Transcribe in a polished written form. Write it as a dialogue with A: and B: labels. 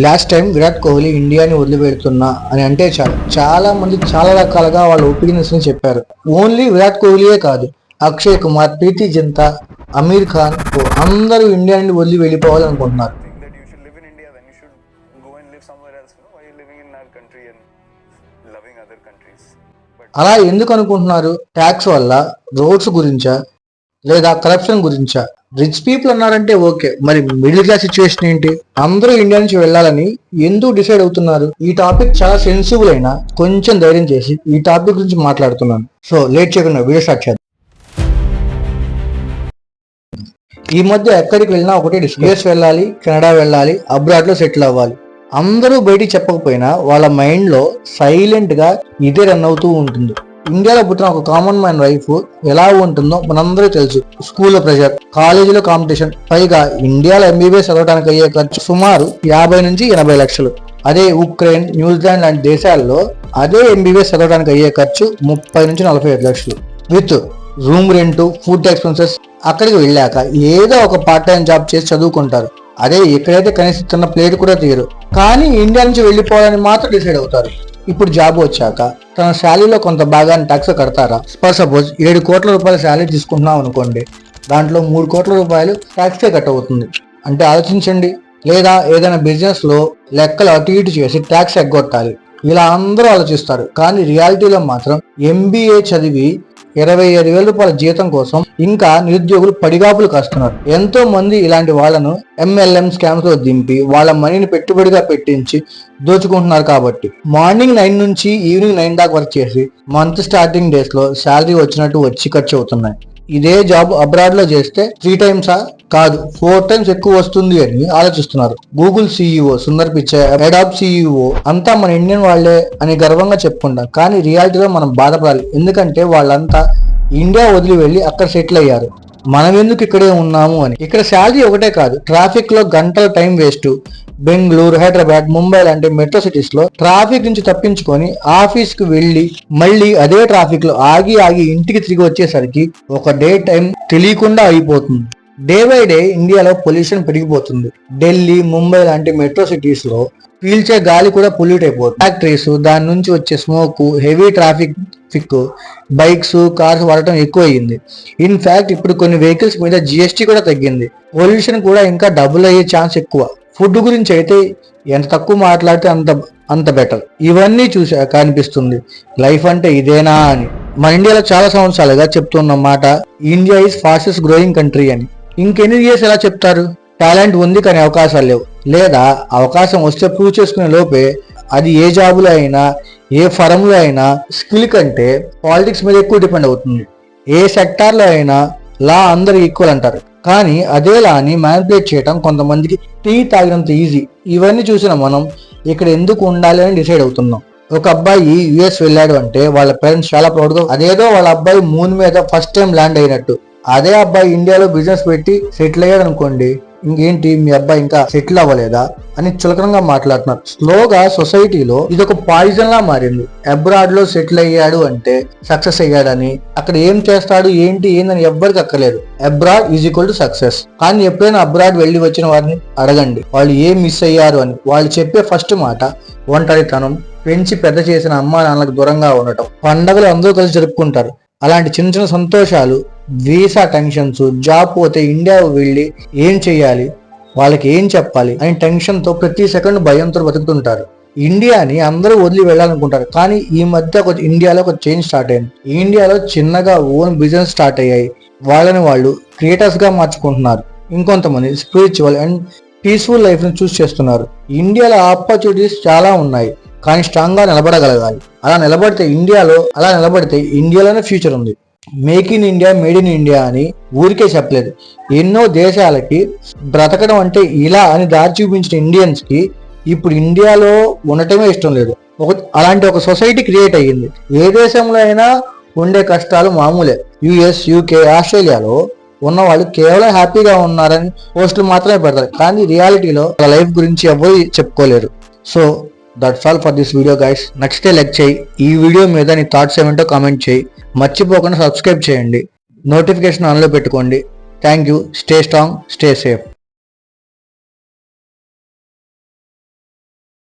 A: Last time Virat Kohli ఇండియాని వదిలిపెడుతున్నా అని అంటే చాలా మంది చాలా రకాలుగా వాళ్ళ ఒపీనియన్స్ ని చెప్పారు. ఓన్లీ విరాట్ కోహ్లీయే కాదు, అక్షయ్ కుమార్, ప్రీతి జింతా, అమీర్ ఖాన్ అందరూ ఇండియా నుండి వదిలి వెళ్ళిపోవాలనుకుంటున్నారు. అలా ఎందుకు అనుకుంటున్నారు? ట్యాక్స్ వల్ల, రోడ్స్ గురించా, లేదా కరప్షన్ గురించా? రిచ్ పీపుల్ అన్నారంటే ఓకే, మరి మిడిల్ క్లాస్ సిచ్యువేషన్ ఏంటి? అందరూ ఇండియా నుంచి వెళ్ళాలని ఎందుకు డిసైడ్ అవుతున్నారు? ఈ టాపిక్ చాలా సెన్సిబుల్ అయినా కొంచెం ధైర్యం చేసి ఈ టాపిక్ గురించి మాట్లాడుతున్నాను. సో లేట్ చేయకుండా వీడియో స్టార్ట్ చేద్దాం. ఈ మధ్య ఎక్కడికి వెళ్ళినా ఒకటే యుఎస్ వెళ్ళాలి, కెనడా వెళ్ళాలి, అబ్రాడ్ లో సెటిల్ అవ్వాలి. అందరూ బయటికి చెప్పకపోయినా వాళ్ళ మైండ్ లో సైలెంట్ గా ఇదే రన్ అవుతూ ఉంటుంది. ఇండియాలో పుట్టిన ఒక కామన్ మ్యాన్ లైఫ్ ఎలా ఉంటుందో మనందరూ తెలుసు. స్కూల్లో ప్రెషర్, కాలేజీలో కాంపిటీషన్, పైగా ఇండియాలో ఎంబీబీఎస్ చదవడానికి అయ్యే ఖర్చు సుమారు 50 నుంచి 80 లక్షలు. అదే ఉక్రెయిన్, న్యూజిలాండ్ లాంటి దేశాల్లో అదే ఎంబీబీఎస్ చదవడానికి అయ్యే ఖర్చు 30 నుంచి 45 లక్షలు. With room rent, food expenses. అక్కడికి వెళ్ళాక ఏదో ఒక పార్ట్ టైం జాబ్ చేసి చదువుకుంటారు. అదే ఎక్కడైతే కనీసం తిన్న ప్లేట్ కూడా తీయరు. కానీ ఇండియా నుంచి వెళ్ళిపోవాలని మాత్రం డిసైడ్ అవుతారు. ఇప్పుడు జాబ్ వచ్చాక తన శాలరీలో కొంత భాగాన్ని ట్యాక్స్ కడతారా? ఫర్ సపోజ్ 7 కోట్ల రూపాయల శాలరీ తీసుకుంటున్నాం అనుకోండి, దాంట్లో 3 కోట్ల రూపాయలు ట్యాక్సే కట్ అవుతుంది. అంటే ఆలోచించండి. లేదా ఏదైనా బిజినెస్ లో లెక్కలు అటు ఇటు చేసి ట్యాక్స్ ఎగ్గొట్టాలి. ఇలా అందరూ ఆలోచిస్తారు. కానీ రియాలిటీలో మాత్రం ఎంబీఏ చదివి 25,000 రూపాయల జీతం కోసం ఇంకా నిరుద్యోగులు పడిగాపులు కాస్తున్నారు. ఎంతో మంది ఇలాంటి వాళ్ళను MLM స్కామ్స్ లో దింపి వాళ్ళ మనీని పెట్టుబడిగా పెట్టించి దోచుకుంటున్నారు. కాబట్టి మార్నింగ్ 9 నుంచి ఈవినింగ్ 9 దాకా వర్క్ చేసి మంత్ స్టార్టింగ్ డేస్ లో శాలరీ వచ్చినట్టు వచ్చి ఖర్చు అవుతున్నాయి. ఇదే జాబ్ అబ్రాడ్ లో చేస్తే 3 టైమ్సా కాదు 4 టైమ్స్ ఎక్కువ వస్తుంది అని ఆలోచిస్తున్నారు. Google CEO Sundar Pichai, Adobe CEO అంతా మన ఇండియన్ వాళ్లే అని గర్వంగా చెప్పుకుంటాం. కానీ రియాలిటీలో మనం బాధపడాలి. ఎందుకంటే వాళ్ళంతా ఇండియా వదిలి వెళ్ళి అక్కడ సెటిల్ అయ్యారు. మనం ఎందుకు ఇక్కడే ఉన్నాము అని. ఇక్కడ శాలరీ ఒకటే కాదు, ట్రాఫిక్ లో గంటల టైం వేస్ట్. బెంగళూరు, హైదరాబాద్, ముంబై లాంటి మెట్రో సిటీస్ లో ట్రాఫిక్ నుంచి తప్పించుకొని ఆఫీస్ కు వెళ్లి మళ్ళీ అదే ట్రాఫిక్ లో ఆగి ఇంటికి తిరిగి వచ్చేసరికి ఒక డే టైం తెలియకుండా అయిపోతుంది. డే బై డే ఇండియాలో పొల్యూషన్ పెరిగిపోతుంది. ఢిల్లీ, ముంబై లాంటి మెట్రో సిటీస్ లో పీల్చే గాలి కూడా పొల్యూట్ అయిపోతుంది. ఫ్యాక్టరీస్, దాని నుంచి వచ్చే smoke, heavy traffic, bikes, cars వాడటం ఎక్కువ అయ్యింది. ఇన్ఫాక్ట్ ఇప్పుడు కొన్ని వెహికల్స్ మీద GST కూడా తగ్గింది. పొల్యూషన్ కూడా ఇంకా డబుల్ అయ్యే ఛాన్స్ ఎక్కువ. ఫుడ్ గురించి అయితే ఎంత తక్కువ మాట్లాడితే అంత బెటర్. ఇవన్నీ చూసాక అనిపిస్తుంది లైఫ్ అంటే ఇదేనా అని. మన ఇండియాలో చాలా సంవత్సరాలుగా చెప్తున్న మాట India is fastest growing country అని. ఇంకెన్ని ఇయర్స్ ఎలా చెప్తారు? టాలెంట్ ఉంది కానీ అవకాశాలు లేవు. లేదా అవకాశం వస్తే ప్రూవ్ చేసుకునే లోపే అది ఏ జాబులో అయినా, ఏ ఫరంలో అయినా స్కిల్ కంటే పాలిటిక్స్ మీద ఎక్కువ డిపెండ్ అవుతుంది. ఏ సెక్టార్లో అయినా లా అందరు ఈక్వల్ అంటారు. కానీ అదే లాని మ్యానిపులేట్ చేయడం కొంతమందికి టీ తాగినంత ఈజీ. ఇవన్నీ చూసిన మనం ఇక్కడ ఎందుకు ఉండాలి అని డిసైడ్ అవుతున్నాం. ఒక అబ్బాయి US వెళ్ళాడు అంటే వాళ్ళ పేరెంట్స్ చాలా ప్రౌడ్గా, అదేదో వాళ్ళ అబ్బాయి మూన్ మీద ఫస్ట్ టైం ల్యాండ్ అయినట్టు. అదే అబ్బాయి ఇండియాలో బిజినెస్ పెట్టి సెటిల్ అయ్యాడు అనుకోండి, ఇంకేంటి మీ అబ్బాయి ఇంకా సెటిల్ అవ్వలేదా అని చులకనంగా మాట్లాడుతున్నారు. స్లోగా సొసైటీలో ఇది ఒక పాయిజన్ లా మారింది. అబ్రాడ్ లో సెటిల్ అయ్యాడు అంటే సక్సెస్ అయ్యాడని, అక్కడ ఏం చేస్తాడు ఏందని ఎవ్వరికి అక్కర్లేదు. Abroad is equal to success. కానీ ఎప్పుడైనా అబ్రాడ్ వెళ్ళి వచ్చిన వారిని అడగండి వాళ్ళు ఏం మిస్ అయ్యారు అని. వాళ్ళు చెప్పే ఫస్ట్ మాట ఒంటరితనం, పెంచి పెద్ద చేసిన అమ్మా నాన్నలకు దూరంగా ఉండటం. పండగలు అందరూ కలిసి జరుపుకుంటారు. అలాంటి చిన్న చిన్న సంతోషాలు, వీసా టెన్షన్స్, జాబ్ పోతే ఇండియా వెళ్ళి ఏం చెయ్యాలి, వాళ్ళకి ఏం చెప్పాలి అని టెన్షన్ తో ప్రతి సెకండ్ భయంతో బతుకుతుంటారు. ఇండియాని అందరూ వదిలి వెళ్ళాలనుకుంటారు. కానీ ఈ మధ్య ఇండియాలో ఒక చేంజ్ స్టార్ట్ అయింది. ఇండియాలో చిన్నగా ఓన్ బిజినెస్ స్టార్ట్ అయ్యాయి. వాళ్ళని వాళ్ళు క్రియేటర్స్ గా మార్చుకుంటున్నారు. ఇంకొంతమంది స్పిరిచువల్ అండ్ పీస్ఫుల్ లైఫ్ ని చూస్ చేస్తున్నారు. ఇండియాలో ఆపర్చునిటీస్ చాలా ఉన్నాయి, కానీ స్ట్రాంగ్ గా నిలబడగలగాలి. అలా నిలబడితే ఇండియాలోనే ఫ్యూచర్ ఉంది. Make in India, made in India అని ఊరికే చెప్పలేదు. ఎన్నో దేశాలకి బ్రతకడం అంటే ఇలా అని దారి చూపించిన ఇండియన్స్ కి ఇప్పుడు ఇండియాలో ఉండటమే ఇష్టం లేదు. అలాంటి ఒక సొసైటీ క్రియేట్ అయ్యింది. ఏ దేశంలో అయినా ఉండే కష్టాలు మామూలే. US, UK, ఆస్ట్రేలియాలో ఉన్న వాళ్ళు కేవలం హ్యాపీగా ఉన్నారని పోస్టులు మాత్రమే పెడతారు. కానీ రియాలిటీలో వాళ్ళ లైఫ్ గురించి ఎవరు చెప్పుకోలేరు. So that's all for this video guys. నచ్చితే లైక్ చేయి. ఈ వీడియో మీద నీ థాట్స్ ఏమిటో కామెంట్ చేయి. మర్చిపోకుండా సబ్స్క్రైబ్ చేయండి. నోటిఫికేషన్ ఆన్లో పెట్టుకోండి. Thank you. Stay strong, stay safe.